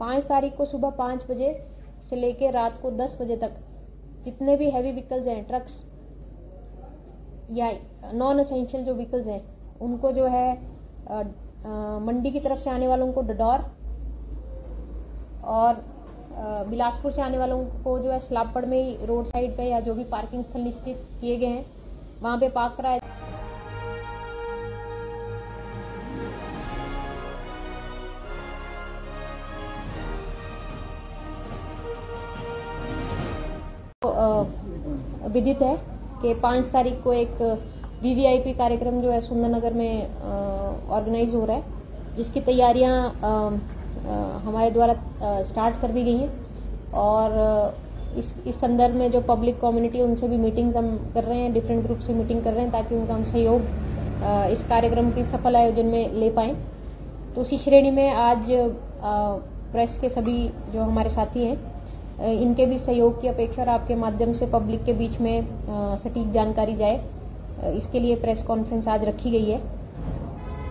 5 तारीख को सुबह 5 बजे से लेकर रात को 10 बजे तक जितने भी हैवी व्हीकल्स हैं, ट्रक्स या नॉन एसेंशियल जो व्हीकल्स हैं, उनको जो है मंडी की तरफ से आने वालों को डडौर और बिलासपुर से आने वालों को जो है सलापड़ में ही रोड साइड पे या जो भी पार्किंग स्थल निश्चित किए गए हैं वहां पे पार्क कराया। विदित है कि 5 तारीख को एक वीवीआईपी कार्यक्रम जो है सुंदरनगर में ऑर्गेनाइज हो रहा है, जिसकी तैयारियां हमारे द्वारा स्टार्ट कर दी गई हैं और इस संदर्भ में जो पब्लिक कम्युनिटी उनसे भी मीटिंग्स हम कर रहे हैं, डिफरेंट ग्रुप से मीटिंग कर रहे हैं ताकि उनका हम सहयोग इस कार्यक्रम के सफल आयोजन में ले पाएं। तो उसी श्रेणी में आज प्रेस के सभी जो हमारे साथी हैं इनके भी सहयोग की अपेक्षा और आपके माध्यम से पब्लिक के बीच में सटीक जानकारी जाए, इसके लिए प्रेस कॉन्फ्रेंस आज रखी गई है।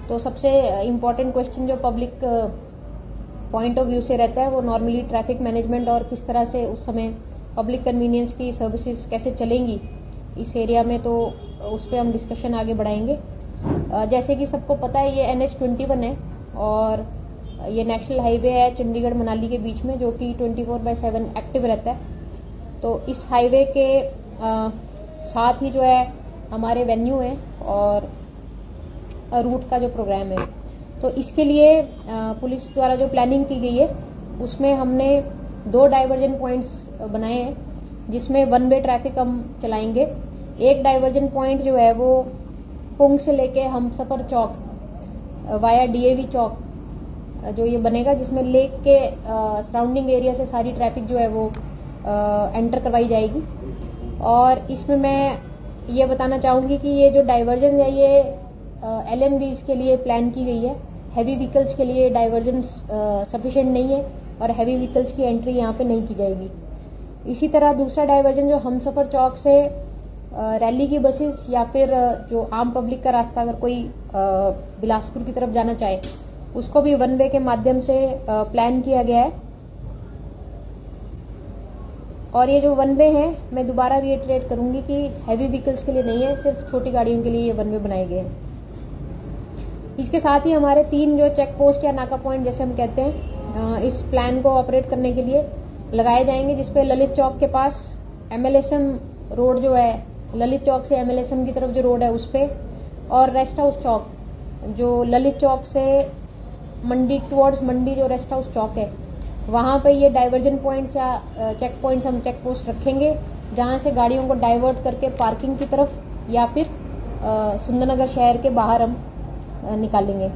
तो सबसे इम्पोर्टेंट क्वेश्चन जो पब्लिक पॉइंट ऑफ व्यू से रहता है वो नॉर्मली ट्रैफिक मैनेजमेंट और किस तरह से उस समय पब्लिक कन्वीनियंस की सर्विसेज कैसे चलेंगी इस एरिया में, तो उस पर हम डिस्कशन आगे बढ़ाएंगे। जैसे कि सबको पता है ये NH21 है और ये नेशनल हाईवे है चंडीगढ़ मनाली के बीच में, जो कि 24/7 एक्टिव रहता है। तो इस हाईवे के साथ ही जो है हमारे वेन्यू है और रूट का जो प्रोग्राम है, तो इसके लिए पुलिस द्वारा जो प्लानिंग की गई है उसमें हमने 2 डाइवर्जन पॉइंट्स बनाए हैं, जिसमें 1 वे ट्रैफिक हम चलाएंगे। एक डाइवर्जन पॉइंट जो है वो पुंग से लेके हमसफर चौक वाया DAV चौक जो ये बनेगा, जिसमें लेक के सराउंडिंग एरिया से सारी ट्रैफिक जो है वो एंटर करवाई जाएगी। और इसमें मैं ये बताना चाहूंगी कि ये जो डाइवर्जन है ये LMVs के लिए प्लान की गई है, हैवी व्हीकल्स के लिए डाइवर्जन सफिशिएंट नहीं है और हैवी व्हीकल्स की एंट्री यहाँ पे नहीं की जाएगी। इसी तरह दूसरा डाइवर्जन जो हमसफर चौक से रैली की बसेस या फिर जो आम पब्लिक का रास्ता अगर कोई बिलासपुर की तरफ जाना चाहे उसको भी 1 वे के माध्यम से प्लान किया गया है। और ये जो 1 वे है मैं दोबारा रिएटरेट करूंगी कि हैवी व्हीकल्स के लिए नहीं है, सिर्फ छोटी गाड़ियों के लिए ये 1 वे बनाए गए हैं। इसके साथ ही हमारे 3 जो चेक पोस्ट या नाका पॉइंट जैसे हम कहते हैं इस प्लान को ऑपरेट करने के लिए लगाए जाएंगे, जिसपे ललित चौक के पास MLSM रोड जो है, ललित चौक से MLSM की तरफ जो रोड है उस पे, और रेस्ट हाउस चौक जो ललित चौक से मंडी टुवर्ड्स मंडी जो रेस्ट हाउस चौक है वहां पे ये डाइवर्जन पॉइंट्स या चेक पॉइंट्स हम चेक पोस्ट रखेंगे, जहां से गाड़ियों को डाइवर्ट करके पार्किंग की तरफ या फिर सुंदरनगर शहर के बाहर हम निकालेंगे।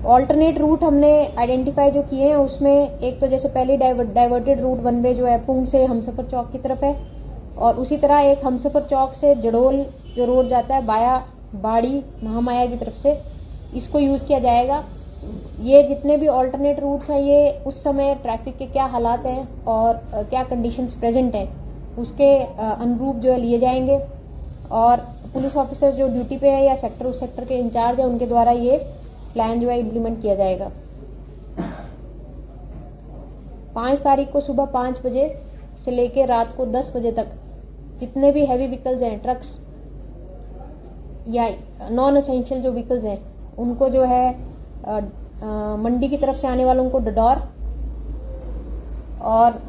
ऑल्टरनेट रूट हमने आइडेंटिफाई जो किए हैं उसमें एक तो जैसे पहले डाइवर्टेड रूट 1 वे जो है पुंग से हमसफर चौक की तरफ है, और उसी तरह एक हमसफर चौक से जडोल जो रोड जाता है बाया बाड़ी महामाया की तरफ से, इसको यूज किया जाएगा। ये जितने भी ऑल्टरनेट रूट्स हैं ये उस समय ट्रैफिक के क्या हालात हैं और क्या कंडीशंस प्रेजेंट हैं उसके अनुरूप जो है लिए जाएंगे, और पुलिस ऑफिसर्स जो ड्यूटी पे है या उस सेक्टर के इंचार्ज है उनके द्वारा ये प्लान जो है इम्प्लीमेंट किया जाएगा। 5 तारीख को सुबह 5 बजे से लेकर रात को 10 बजे तक जितने भी हैवी व्हीकल्स हैं, ट्रक्स या नॉन एसेंशियल जो व्हीकल्स हैं, उनको जो है मंडी की तरफ से आने वालों को डडौर और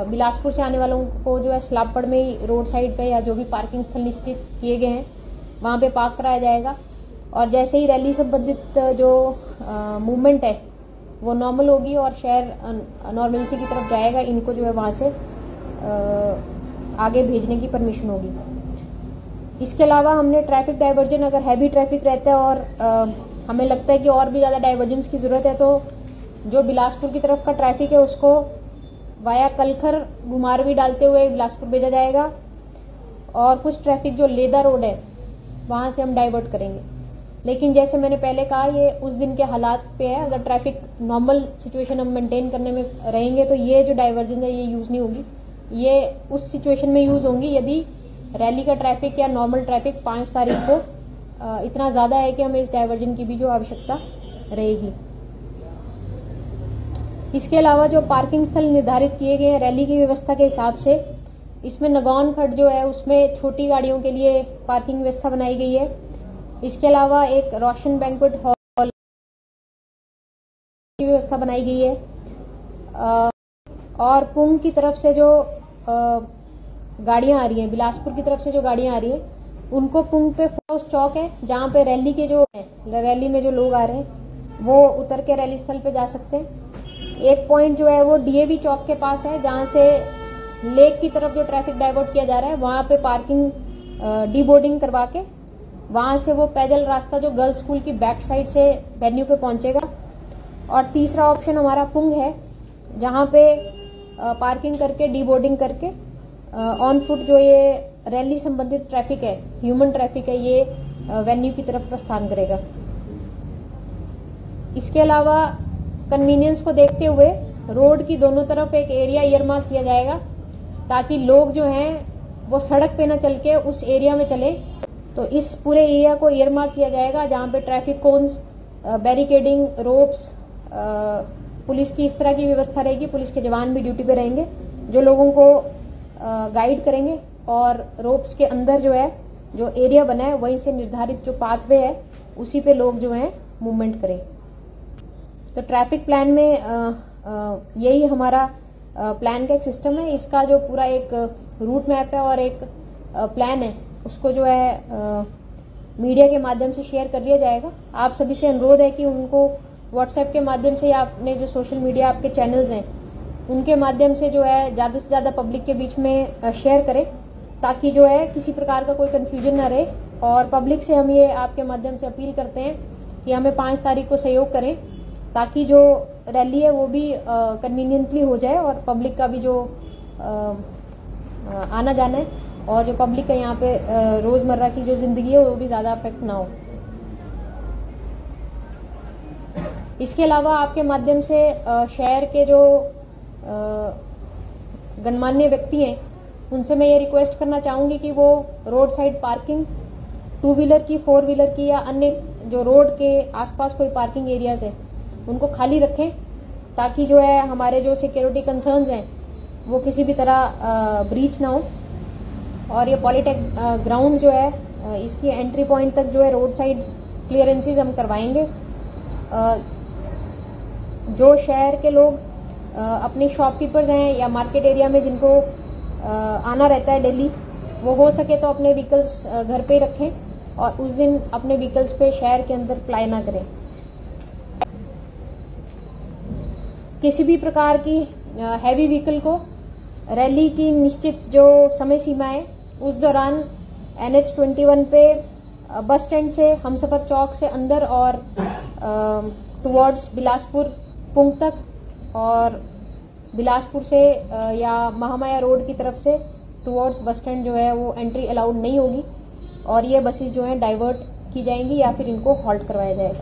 बिलासपुर से आने वालों को जो है सलापड़ में ही रोड साइड पे या जो भी पार्किंग स्थल निश्चित किए गए हैं वहां पे पार्क कराया जाएगा। और जैसे ही रैली संबंधित जो मूवमेंट है वो नॉर्मल होगी और शहर नॉर्मलसी की तरफ जाएगा, इनको जो है वहां से आगे भेजने की परमिशन होगी। इसके अलावा हमने ट्रैफिक डाइवर्जन, अगर हैवी ट्रैफिक रहता है और हमें लगता है कि और भी ज्यादा डाइवर्जेंस की जरूरत है, तो जो बिलासपुर की तरफ का ट्रैफिक है उसको वाया कलखर घुमारवी डालते हुए बिलासपुर भेजा जाएगा, और कुछ ट्रैफिक जो लेदा रोड है वहां से हम डाइवर्ट करेंगे। लेकिन जैसे मैंने पहले कहा ये उस दिन के हालात पे है, अगर ट्रैफिक नॉर्मल सिचुएशन हम मेंटेन करने में रहेंगे तो ये जो डाइवर्जन है ये यूज नहीं होगी, ये उस सिचुएशन में यूज होंगी यदि रैली का ट्रैफिक या नॉर्मल ट्रैफिक 5 तारीख को इतना ज्यादा है कि हमें इस डाइवर्जन की भी जो आवश्यकता रहेगी। इसके अलावा जो पार्किंग स्थल निर्धारित किए गए हैं रैली की व्यवस्था के हिसाब से, इसमें नगौन खड्ड जो है उसमें छोटी गाड़ियों के लिए पार्किंग व्यवस्था बनाई गई है। इसके अलावा एक रोशन बैंक्वेट हॉल की व्यवस्था बनाई गई है। और पुंग की तरफ से जो गाड़ियां आ रही हैं, बिलासपुर की तरफ से जो गाड़ियां आ रही हैं, उनको पुंग पे फोर्स चौक है जहां पे रैली के जो रैली में जो लोग आ रहे हैं वो उतर के रैली स्थल पे जा सकते हैं। एक पॉइंट जो है वो डीएवी चौक के पास है जहां से लेक की तरफ जो ट्रैफिक डाइवर्ट किया जा रहा है वहां पे पार्किंग डी बोर्डिंग करवा के वहां से वो पैदल रास्ता जो गर्ल्स स्कूल की बैक साइड से वेन्यू पे पहुंचेगा। और तीसरा ऑप्शन हमारा पुंग है जहां पे पार्किंग करके डी बोर्डिंग करके ऑन फुट जो ये रैली संबंधित ट्रैफिक है, ह्यूमन ट्रैफिक है, ये वेन्यू की तरफ प्रस्थान करेगा। इसके अलावा कन्वीनियंस को देखते हुए रोड की दोनों तरफ एक एरिया ईयरमार्क किया जाएगा ताकि लोग जो हैं वो सड़क पे न चल के उस एरिया में चले। तो इस पूरे एरिया को ईयरमार्क किया जाएगा जहां पे traffic cones, barricading, ropes, police की इस तरह की व्यवस्था रहेगी। पुलिस के जवान भी ड्यूटी पे रहेंगे जो लोगों को गाइड करेंगे। और रोप्स के अंदर जो है जो एरिया बना है वहीं से निर्धारित जो पाथवे है उसी पे लोग जो है मूवमेंट करें। तो ट्रैफिक प्लान में यही हमारा प्लान का एक सिस्टम है। इसका जो पूरा एक रूट मैप है और एक प्लान है उसको जो है मीडिया के माध्यम से शेयर कर दिया जाएगा। आप सभी से अनुरोध है कि उनको व्हाट्सएप के माध्यम से या अपने जो सोशल मीडिया आपके चैनल्स हैं उनके माध्यम से जो है ज्यादा से ज्यादा पब्लिक के बीच में शेयर करें ताकि जो है किसी प्रकार का कोई कंफ्यूजन न रहे। और पब्लिक से हम ये आपके माध्यम से अपील करते हैं कि हमें 5 तारीख को सहयोग करें ताकि जो रैली है वो भी कन्वीनियंटली हो जाए और पब्लिक का भी जो आना जाना है और जो पब्लिक का यहाँ पे रोजमर्रा की जो जिंदगी है वो भी ज्यादा अफेक्ट ना हो। इसके अलावा आपके माध्यम से शहर के जो गणमान्य व्यक्ति हैं उनसे मैं ये रिक्वेस्ट करना चाहूंगी कि वो रोड साइड पार्किंग 2 व्हीलर की, 4 व्हीलर की या अन्य जो रोड के आसपास कोई पार्किंग एरियाज है उनको खाली रखें ताकि जो है हमारे जो सिक्योरिटी कंसर्न्स हैं वो किसी भी तरह ब्रीच ना हो। और ये पॉलिटेक ग्राउंड जो है इसकी एंट्री पॉइंट तक जो है रोड साइड क्लियरेंसेस हम करवाएंगे। जो शहर के लोग अपने शॉपकीपर्स हैं या मार्केट एरिया में जिनको आना रहता है डेली, वो हो सके तो अपने व्हीकल्स घर पे ही रखें और उस दिन अपने व्हीकल्स पे शहर के अंदर फ्लाई ना करें। किसी भी प्रकार की हैवी व्हीकल को रैली की निश्चित जो समय सीमा है उस दौरान NH21 पे बस स्टैंड से हमसफर चौक से अंदर और टुवर्ड्स बिलासपुर पुंग तक और बिलासपुर से या महामाया रोड की तरफ से टुवर्ड्स बस स्टैंड जो है वो एंट्री अलाउड नहीं होगी और ये बसेस जो है डाइवर्ट की जाएंगी या फिर इनको हॉल्ट करवाया जाएगा।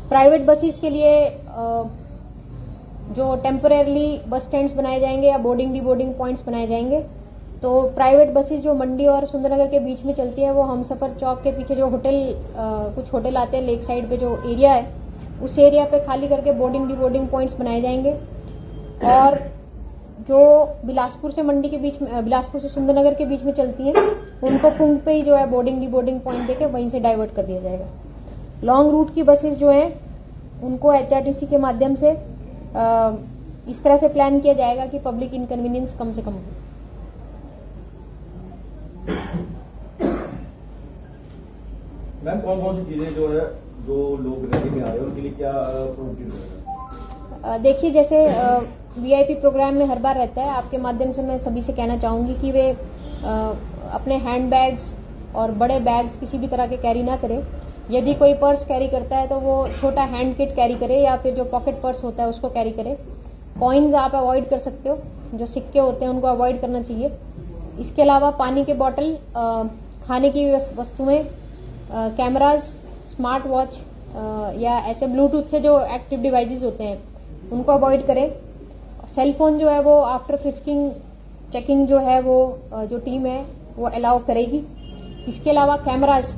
प्राइवेट बसेस के लिए जो टेम्परेरली बस स्टैंड्स बनाए जाएंगे या बोर्डिंग डी बोर्डिंग पॉइंट्स बनाए जाएंगे, तो प्राइवेट बसेस जो मंडी और सुंदरनगर के बीच में चलती है वो हमसफर चौक के पीछे जो कुछ होटल आते हैं लेक साइड पे जो एरिया है उस एरिया पे खाली करके बोर्डिंग डी बोर्डिंग पॉइंट्स बनाए जाएंगे। और जो बिलासपुर से मंडी के बीच में, बिलासपुर से सुंदरनगर के बीच में चलती हैं उनको पुंग पे ही जो है बोर्डिंग डी बोर्डिंग पॉइंट देके वहीं से डाइवर्ट कर दिया जाएगा। लॉन्ग रूट की बसेस जो हैं उनको HRTC के माध्यम से इस तरह से प्लान किया जाएगा कि पब्लिक इनकन्वीनियंस कम से कम हो। मैम कौन सी चीजें जो है जो लोग रैली में आ रहे हैं उनके लिए क्या प्रोग्राम रहेगा? देखिए जैसे VIP प्रोग्राम में हर बार रहता है, आपके माध्यम से मैं सभी से कहना चाहूंगी कि वे अपने हैंड बैग्स और बड़े बैग्स किसी भी तरह के कैरी ना करें। यदि कोई पर्स कैरी करता है तो वो छोटा हैंड किट कैरी करे या फिर जो पॉकेट पर्स होता है उसको कैरी करे। कॉइन्स आप अवॉइड कर सकते हो, जो सिक्के होते हैं उनको अवॉइड करना चाहिए। इसके अलावा पानी के बॉटल, खाने की वस्तुएं, कैमराज, स्मार्ट वॉच या ऐसे ब्लूटूथ से जो एक्टिव डिवाइसेस होते हैं उनको अवॉइड करें। सेल फोन जो है वो आफ्टर फ्रिस्किंग चेकिंग जो है वो जो टीम है वो अलाउ करेगी। इसके अलावा कैमराज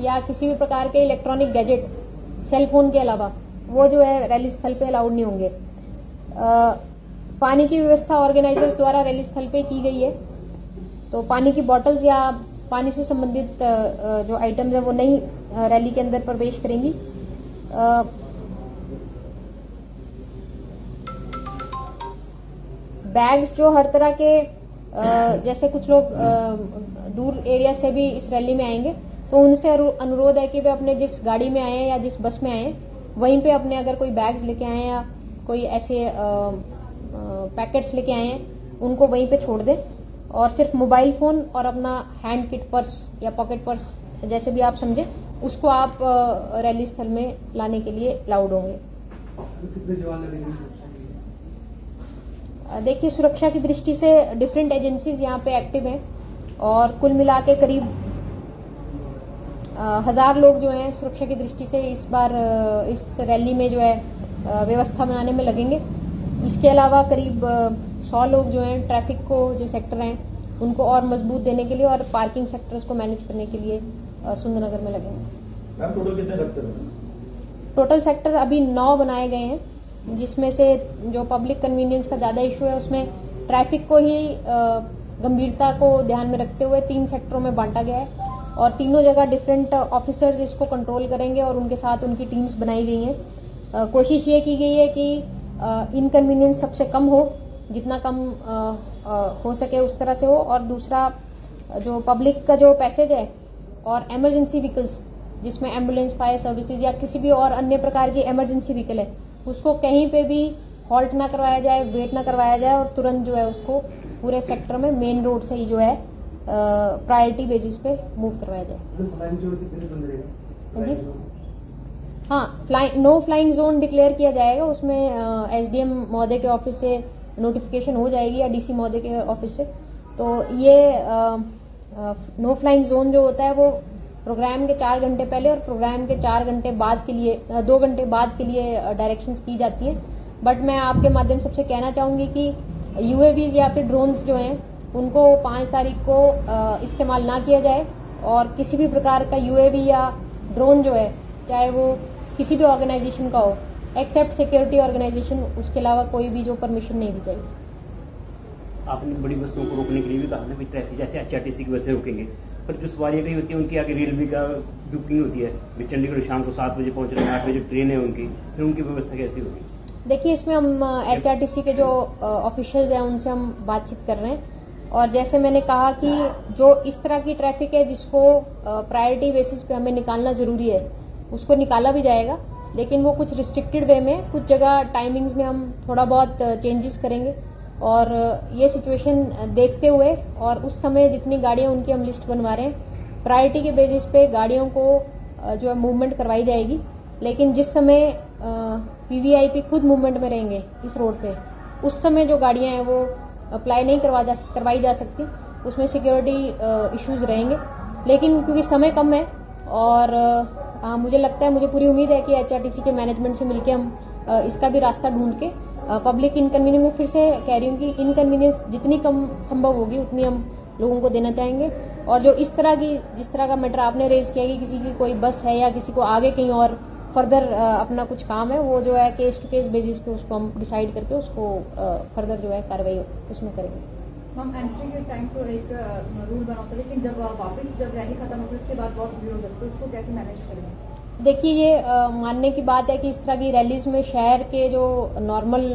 या किसी भी प्रकार के इलेक्ट्रॉनिक गैजेट सेल फोन के अलावा वो जो है रैली स्थल पे अलाउड नहीं होंगे। पानी की व्यवस्था ऑर्गेनाइजर्स द्वारा रैली स्थल पे की गई है, तो पानी की बॉटल्स या पानी से संबंधित जो आइटम्स है वो नहीं रैली के अंदर प्रवेश करेंगी। बैग्स जो हर तरह के जैसे कुछ लोग दूर एरिया से भी इस रैली में आएंगे, तो उनसे अनुरोध है कि वे अपने जिस गाड़ी में आए हैं या जिस बस में आए हैं वहीं पे अपने अगर कोई बैग्स लेके आए हैं या कोई ऐसे पैकेट्स लेके आए हैं उनको वहीं पे छोड़ दें, और सिर्फ मोबाइल फोन और अपना हैंड किट पर्स या पॉकेट पर्स जैसे भी आप समझे उसको आप रैली स्थल में लाने के लिए अलाउड होंगे। कितने जवान लगेंगे? देखिए, सुरक्षा की दृष्टि से डिफरेंट एजेंसीज यहाँ पे एक्टिव हैं और कुल मिला के करीब 1000 लोग जो हैं सुरक्षा की दृष्टि से इस बार इस रैली में जो है व्यवस्था बनाने में लगेंगे। इसके अलावा करीब 100 लोग जो हैं ट्रैफिक को जो सेक्टर हैं उनको और मजबूत देने के लिए और पार्किंग सेक्टर्स को मैनेज करने के लिए सुंदरनगर में लगेंगे। मैम टोटल कितने सेक्टर हैं? टोटल सेक्टर अभी 9 बनाए गए हैं, जिसमें से जो पब्लिक कन्वीनियंस का ज्यादा इशू है उसमें ट्रैफिक को ही गंभीरता को ध्यान में रखते हुए 3 सेक्टरों में बांटा गया है और तीनों जगह डिफरेंट ऑफिसर्स इसको कंट्रोल करेंगे और उनके साथ उनकी टीम्स बनाई गई हैं। कोशिश ये की गई है कि इनकन्वीनियंस सबसे कम हो, जितना कम हो सके उस तरह से हो, और दूसरा जो पब्लिक का जो पैसेज है और इमरजेंसी व्हीकल्स जिसमें एम्बुलेंस, फायर सर्विसेज या किसी भी और अन्य प्रकार की इमरजेंसी व्हीकल है उसको कहीं पे भी हॉल्ट ना करवाया जाए, वेट ना करवाया जाए और तुरंत जो है उसको पूरे सेक्टर में मेन रोड से ही जो है प्रायोरिटी बेसिस पे मूव करवाया जाए। जी हाँ, नो फ्लाइंग जोन डिक्लेयर किया जाएगा, उसमें एसडीएम महोदय के ऑफिस से नोटिफिकेशन हो जाएगी या डीसी महोदय के ऑफिस से। तो ये नो फ्लाइंग जोन जो होता है वो प्रोग्राम के 4 घंटे पहले और प्रोग्राम के 4 घंटे बाद के लिए 2 घंटे बाद के लिए डायरेक्शंस की जाती है। बट मैं आपके माध्यम से कहना चाहूंगी कि यूएवीज या फिर ड्रोन्स जो हैं उनको 5 तारीख को इस्तेमाल ना किया जाए और किसी भी प्रकार का यूएवी या ड्रोन जो है चाहे वो किसी भी ऑर्गेनाइजेशन का हो एक्सेप्ट सिक्योरिटी ऑर्गेनाइजेशन, उसके अलावा कोई भी जो परमिशन नहीं दी जाएगी। आपने बड़ी बसों को रोकने के लिए भी कहा ना, ट्रैफिक एचआरटीसी की बसें रोकेंगे, पर जो सवारियां कहीं होती है उनकी आगे रेलवे का बुकिंग होती है, चंडीगढ़ शाम को 7 बजे पहुंच रहे हैं, 8 बजे ट्रेन है उनकी, फिर उनकी व्यवस्था कैसी होगी? देखिए, इसमें हम एचआरटीसी के जो ऑफिशियल्स हैं उनसे हम बातचीत कर रहे हैं और जैसे मैंने कहा कि जो इस तरह की ट्रैफिक है जिसको प्रायोरिटी बेसिस पे हमें निकालना जरूरी है उसको निकाला भी जाएगा, लेकिन वो कुछ रिस्ट्रिक्टेड वे में, कुछ जगह टाइमिंग्स में हम थोड़ा बहुत चेंजेस करेंगे और ये सिचुएशन देखते हुए और उस समय जितनी गाड़ियां उनकी हम लिस्ट बनवा रहे हैं प्रायोरिटी के बेसिस पे गाड़ियों को जो है मूवमेंट करवाई जाएगी। लेकिन जिस समय वीवीआईपी खुद मूवमेंट में रहेंगे इस रोड पे उस समय जो गाड़ियां हैं वो अप्लाई नहीं करवाई जा सकती, उसमें सिक्योरिटी इश्यूज रहेंगे। लेकिन क्योंकि समय कम है और मुझे लगता है, मुझे पूरी उम्मीद है कि एचआरटीसी के मैनेजमेंट से मिलकर हम इसका भी रास्ता ढूंढ के पब्लिक इनकन्वीनियंस में फिर से कह रही हूँ कि इनकन्वीनियंस जितनी कम संभव होगी उतनी हम लोगों को देना चाहेंगे। और जो जिस तरह का मैटर आपने रेज किया कि किसी की कोई बस है या किसी को आगे कहीं और फर्दर अपना कुछ काम है, वो जो है केस टू केस बेसिस पे उसको हम डिसाइड करके उसको फर्दर जो है कार्रवाई उसमें करेंगे। हम एंट्री के टाइम तो एक रूल बना होता है, लेकिन जब वापस जब रैली खत्म होती है उसके बाद बहुत भीड़ हो जाती है, तो उसको कैसे मैनेज करेंगे? देखिए, ये मानने की बात है कि इस तरह की रैलीज में शहर के जो नॉर्मल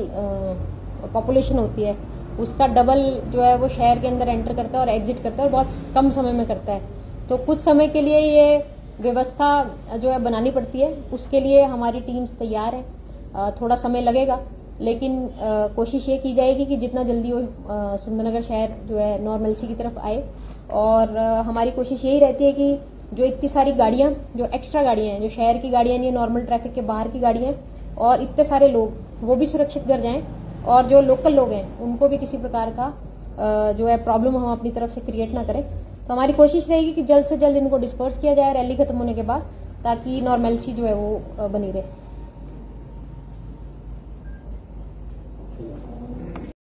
पॉपुलेशन होती है उसका डबल जो है वो शहर के अंदर एंटर करता है और एग्जिट करता है और बहुत कम समय में करता है। तो कुछ समय के लिए ये व्यवस्था जो है बनानी पड़ती है, उसके लिए हमारी टीम्स तैयार है। थोड़ा समय लगेगा, लेकिन कोशिश ये की जाएगी कि जितना जल्दी वो सुंदरनगर शहर जो है नॉर्मलसी की तरफ आए। और हमारी कोशिश यही रहती है कि जो इतनी सारी गाड़ियां, जो एक्स्ट्रा गाड़ियां हैं, जो शहर की गाड़ियां नहीं है, नॉर्मल ट्रैफिक के बाहर की गाड़ियां हैं, और इतने सारे लोग वो भी सुरक्षित कर जाएं और जो लोकल लोग हैं उनको भी किसी प्रकार का जो है प्रॉब्लम हम अपनी तरफ से क्रिएट ना करें। तो हमारी कोशिश रहेगी कि जल्द से जल्द इनको डिस्पर्स किया जाए रैली खत्म होने के बाद, ताकि नॉर्मलसी जो है वो बनी रहे।